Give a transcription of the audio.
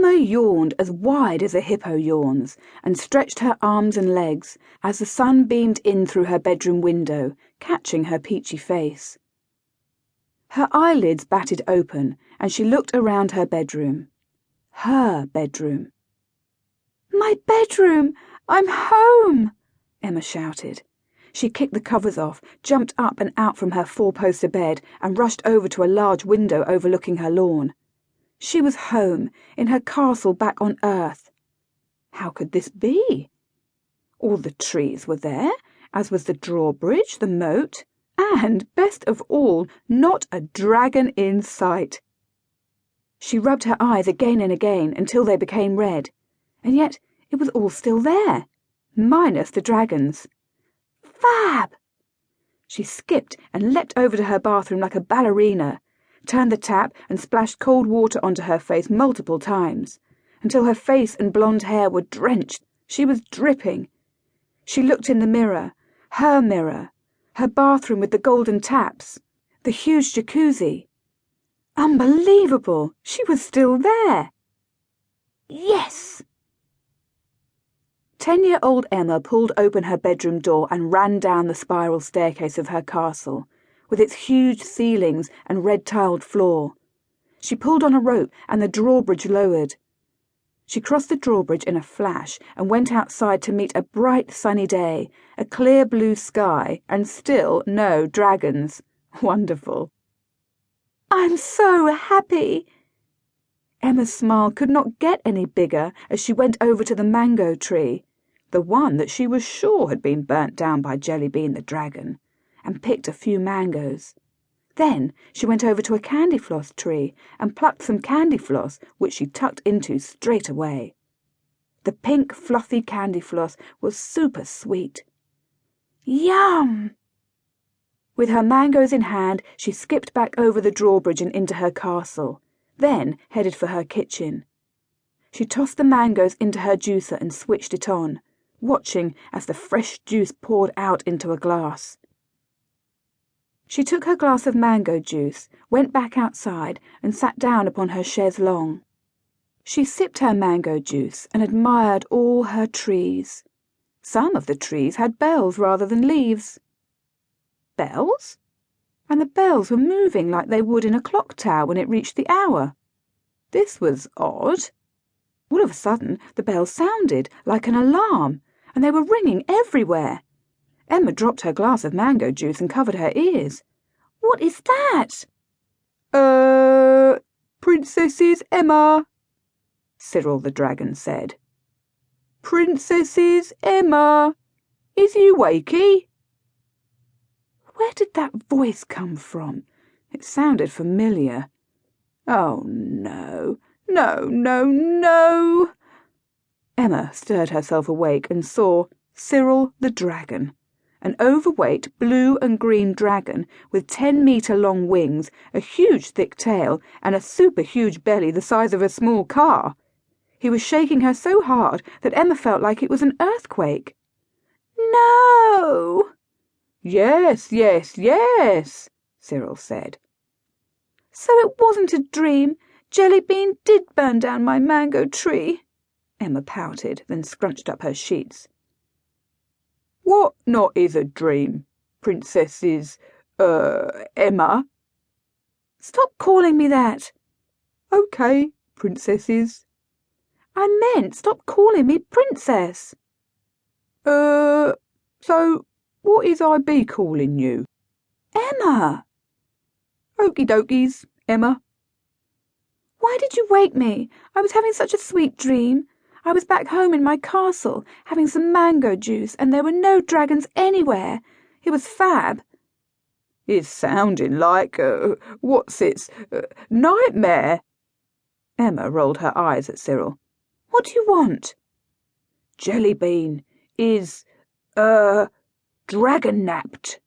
Emma yawned as wide as a hippo yawns and stretched her arms and legs as the sun beamed in through her bedroom window, catching her peachy face. Her eyelids batted open and she looked around her bedroom. Her bedroom. "My bedroom! I'm home!" Emma shouted. She kicked the covers off, jumped up and out from her four-poster bed and rushed over to a large window overlooking her lawn. She was home, in her castle back on Earth. How could this be? All the trees were there, as was the drawbridge, the moat, and, best of all, not a dragon in sight. She rubbed her eyes again and again until they became red, and yet it was all still there, minus the dragons. Fab! She skipped and leapt over to her bathroom like a ballerina, turned the tap and splashed cold water onto her face multiple times, until her face and blonde hair were drenched. She was dripping. She looked in the mirror, her bathroom with the golden taps, the huge jacuzzi. Unbelievable! She was still there. Yes! 10-year-old Emma pulled open her bedroom door and ran down the spiral staircase of her castle, with its huge ceilings and red-tiled floor. She pulled on a rope and the drawbridge lowered. She crossed the drawbridge in a flash and went outside to meet a bright sunny day, a clear blue sky, and still no dragons. Wonderful. "I'm so happy!" Emma's smile could not get any bigger as she went over to the mango tree, the one that she was sure had been burnt down by Jellybean the Dragon, and picked a few mangoes. Then she went over to a candy floss tree and plucked some candy floss, which she tucked into straight away. The pink, fluffy candy floss was super sweet. Yum! With her mangoes in hand, she skipped back over the drawbridge and into her castle, then headed for her kitchen. She tossed the mangoes into her juicer and switched it on, watching as the fresh juice poured out into a glass. She took her glass of mango juice, went back outside, and sat down upon her chaise longue. She sipped her mango juice and admired all her trees. Some of the trees had bells rather than leaves. Bells? And the bells were moving like they would in a clock tower when it reached the hour. This was odd. All of a sudden, the bells sounded like an alarm, and they were ringing everywhere. Emma dropped her glass of mango juice and covered her ears. "What is that?" Princesses Emma," Cyril the Dragon said. "Princesses Emma, is you wakey?" Where did that voice come from? It sounded familiar. Oh, no, no, no, no! Emma stirred herself awake and saw Cyril the Dragon, an overweight blue and green dragon with 10-metre-long wings, a huge thick tail, and a super-huge belly the size of a small car. He was shaking her so hard that Emma felt like it was an earthquake. "No!" "Yes, yes, yes," Cyril said. "So it wasn't a dream. Jellybean did burn down my mango tree." Emma pouted, then scrunched up her sheets. "What not is a dream, Princesses, Emma?" "Stop calling me that." "OK, Princesses." "I meant stop calling me Princess." So what is I be calling you?" "Emma." "Okie dokies, Emma." "Why did you wake me? I was having such a sweet dream. I was back home in my castle, having some mango juice, and there were no dragons anywhere. It was fab." "It's sounding like, nightmare." Emma rolled her eyes at Cyril. "What do you want?" "Jellybean is, dragonnapped."